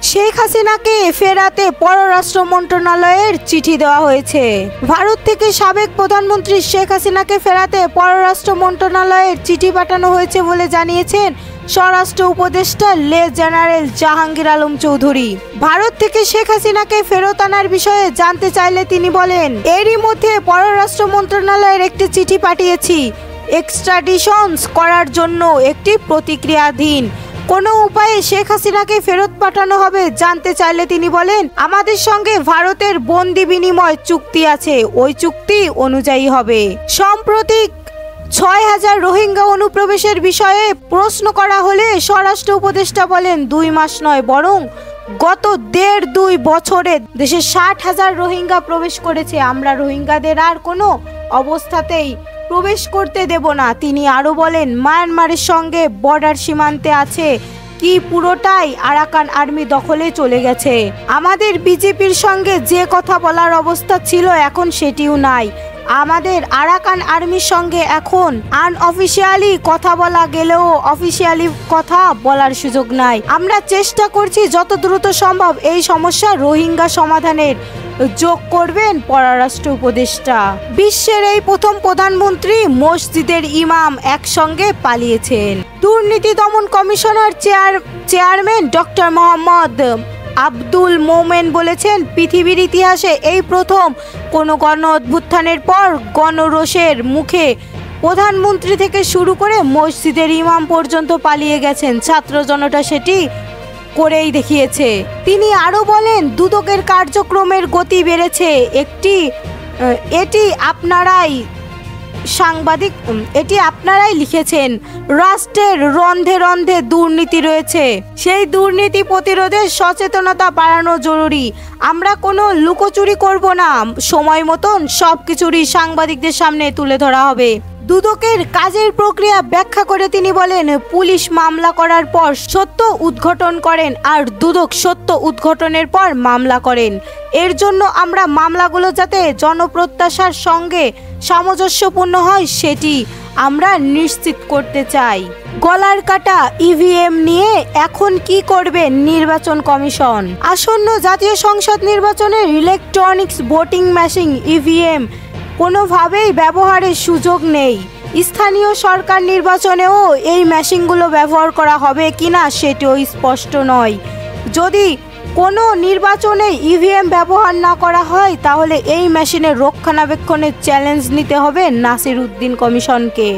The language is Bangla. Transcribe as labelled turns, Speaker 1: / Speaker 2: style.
Speaker 1: শেখ হাসিনাকে ফেরাতে পররাষ্ট্র মন্ত্রণালয়ের চিঠি দেওয়া হয়েছে। ভারত থেকে সাবেক প্রধানমন্ত্রী শেখ হাসিনাকে ফেরাতে পররাষ্ট্র মন্ত্রণালয়ের চিঠি পাঠানো হয়েছে বলে জানিয়েছেন স্বরাষ্ট্র উপদেষ্টা লে জেনারেল জাহাঙ্গীর আলম চৌধুরী। ভারত থেকে শেখ হাসিনাকে ফেরত আনার বিষয়ে জানতে চাইলে তিনি বলেন, এরই মধ্যে পররাষ্ট্র মন্ত্রণালয়ের একটি চিঠি পাঠিয়েছি এক্সট্রাডিশনস করার জন্য একটি প্রতিক্রিয়াধীন কোনো উপায়ে শেখ হাসিনাকে ফেরত পাঠানো হবে জানতে চাইলে তিনি বলেন, আমাদের সঙ্গে ভারতের বন্দি বিনিময় চুক্তি আছে, ওই চুক্তি অনুযায়ী হবে। সম্প্রতি ৬,০০০ রোহিঙ্গা অনুপ্রবেশের বিষয়ে প্রশ্ন করা হলে স্বরাষ্ট্র উপদেষ্টা বলেন, ২ মাস নয় বরং গত ১.৫-২ বছরে দেশে ৬০,০০০ রোহিঙ্গা প্রবেশ করেছে। আমরা রোহিঙ্গাদের আর কোনো অবস্থাতেই প্রবেশ করতে দেব না। তিনি আরও বলেন, মায়ানমারের সঙ্গে বর্ডার সীমান্তে আছে কি পুরোটাই আরাকান আর্মি দখলে চলে গেছে। আমাদের বিজেপির সঙ্গে যে কথা বলার অবস্থা ছিল এখন সেটিও নাই। আমাদের আরাকান আর্মির সঙ্গে এখন আনঅফিসিয়ালি কথা বলা গেলেও অফিসিয়ালি কথা বলার সুযোগ নাই। আমরা চেষ্টা করছি যত দ্রুত সম্ভব এই সমস্যা রোহিঙ্গা সমাধানের, যোগ করবেন পররাষ্ট্র উপদেষ্টা। বিশ্বের এই প্রথম প্রধানমন্ত্রী মসজিদের ইমাম একসঙ্গে পালিয়েছেন। দুর্নীতি দমন কমিশনের চেয়ারম্যান ডক্টর মোহাম্মদ আব্দুল মোমেন বলেছেন, পৃথিবীর ইতিহাসে এই প্রথম কোনো গণ অভ্যুত্থানের পর গণরোষের মুখে প্রধানমন্ত্রী থেকে শুরু করে মসজিদের ইমাম পর্যন্ত পালিয়ে গেছেন। ছাত্র জনতা সেটি করেই দেখিয়েছে। তিনি আরও বলেন, দুদকের কার্যক্রমের গতি বেড়েছে। এটি আপনারাই লিখেছেন। রাষ্ট্রের রন্ধে রন্ধে দুর্নীতি রয়েছে, সেই দুর্নীতি প্রতিরোধে সচেতনতা বাড়ানো জরুরি। আমরা কোনো লুকোচুরি করব না, সময় মতন সব কিছুরই সাংবাদিকদের সামনে তুলে ধরা হবে। দুদকের কাজের প্রক্রিয়া ব্যাখ্যা করে তিনি বলেন, পুলিশ মামলা করার পর সত্য উদ্ঘাটন করেন আর দুদক সত্য উদ্ঘাটনের পর মামলা করেন। এর জন্য আমরা মামলাগুলো যাতে জনপ্রত্যাশার সঙ্গে সামঞ্জস্যপূর্ণ হয় সেটি আমরা নিশ্চিত করতে চাই। গলার কাটা ইভিএম নিয়ে এখন কি করবে নির্বাচন কমিশন? আসন্ন জাতীয় সংসদ নির্বাচনের ইলেকট্রনিক্স ভোটিং মেশিন ইভিএম কোনোভাবেই ব্যবহারের সুযোগ নেই। স্থানীয় সরকার নির্বাচনেও এই মেশিনগুলো ব্যবহার করা হবে কিনা সেটিও স্পষ্ট নয়। যদি কোনো নির্বাচনে ইভিএম ব্যবহার না করা হয় তাহলে এই মেশিনের রক্ষণাবেক্ষণের চ্যালেঞ্জ নিতে হবে নাসির উদ্দিন কমিশনকে।